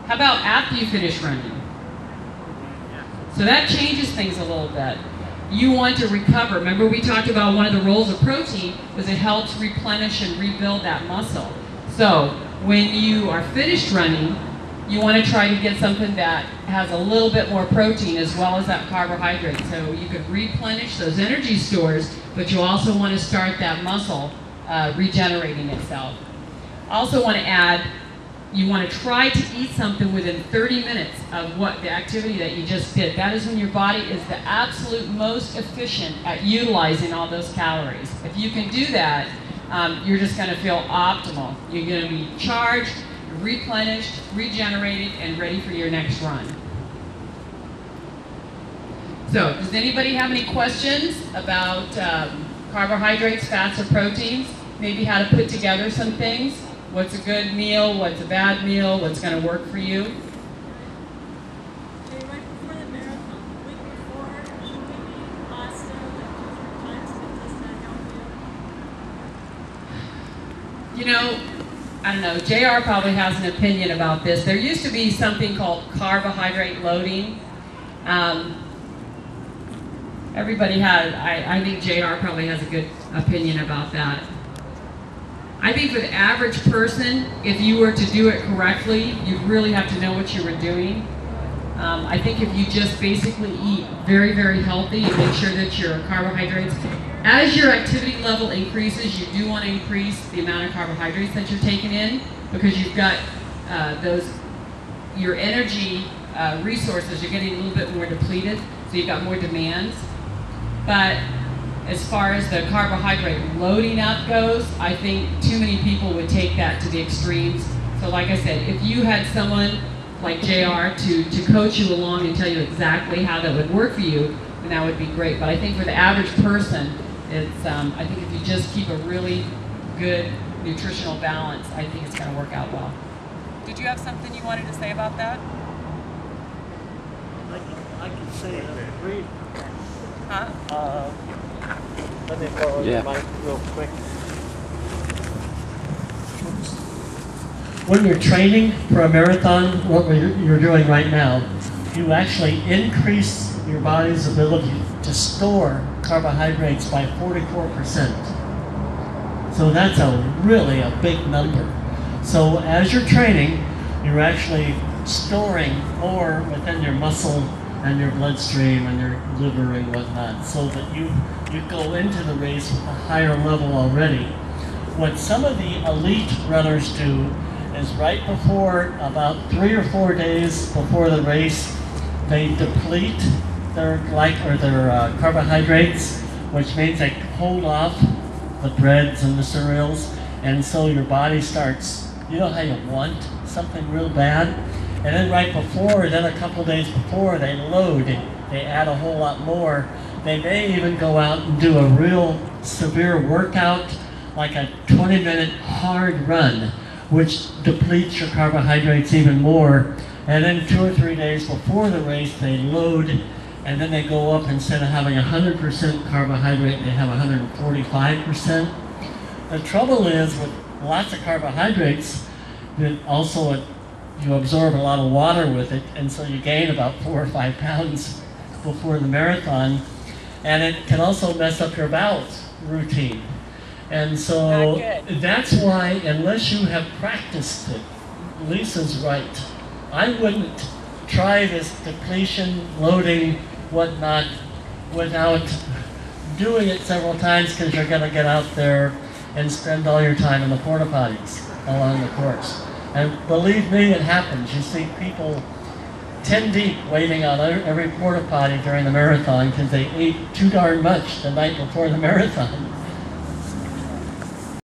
How about after you finish running? So that changes things a little bit. You want to recover. Remember we talked about one of the roles of protein was it helps replenish and rebuild that muscle. So when you are finished running, you want to try to get something that has a little bit more protein as well as that carbohydrate. So you could replenish those energy stores, but you also want to start that muscle regenerating itself. Also want to add, you want to try to eat something within 30 minutes of what the activity that you just did. That is when your body is the absolute most efficient at utilizing all those calories. If you can do that, you're just going to feel optimal. You're going to be charged, replenished, regenerated, and ready for your next run. So, does anybody have any questions about carbohydrates, fats, or proteins? Maybe how to put together some things? What's a good meal? What's a bad meal? What's going to work for you? Right before the marathon, the week before, should we eat pasta like different times to does that help you? You know, I don't know, JR probably has an opinion about this. There used to be something called carbohydrate loading. Everybody had, I think JR probably has a good opinion about that. I think for the average person, if you were to do it correctly, you really have to know what you were doing. I think if you just basically eat very, very healthy and make sure that your carbohydrates, as your activity level increases, you do want to increase the amount of carbohydrates that you're taking in because you've got your energy resources, you're getting a little bit more depleted, so you've got more demands. But as far as the carbohydrate loading up goes, I think too many people would take that to the extremes. So like I said, if you had someone like JR to coach you along and tell you exactly how that would work for you, then that would be great. But I think for the average person, it's, I think if you just keep a really good nutritional balance, I think it's going to work out well. Did you have something you wanted to say about that? I can say it. Agree. Huh? Let me borrow your mic real quick. When you're training for a marathon, what you're doing right now, you actually increase your body's ability to store carbohydrates by 44%. So that's really a big number. So as you're training, you're actually storing more within your muscle and your bloodstream and your liver and whatnot, so that you go into the race with a higher level already. What some of the elite runners do is right before, about 3 or 4 days before the race, they deplete their carbohydrates, which means they hold off the breads and the cereals, and so your body starts, you know how you want something real bad? And then right before, then a couple of days before, they load, they add a whole lot more. They may even go out and do a real severe workout, like a 20-minute hard run, which depletes your carbohydrates even more. And then 2 or 3 days before the race, they load, and then they go up, instead of having 100% carbohydrate, they have 145%. The trouble is, with lots of carbohydrates, that also you absorb a lot of water with it, and so you gain about 4 or 5 pounds before the marathon. And it can also mess up your bowel routine. And so that's why, unless you have practiced it, Lisa's right. I wouldn't try this depletion, loading, whatnot, without doing it several times, because you're going to get out there and spend all your time in the porta potties along the course. And believe me, it happens. You see people 10 deep waiting on every porta potty during the marathon because they ate too darn much the night before the marathon.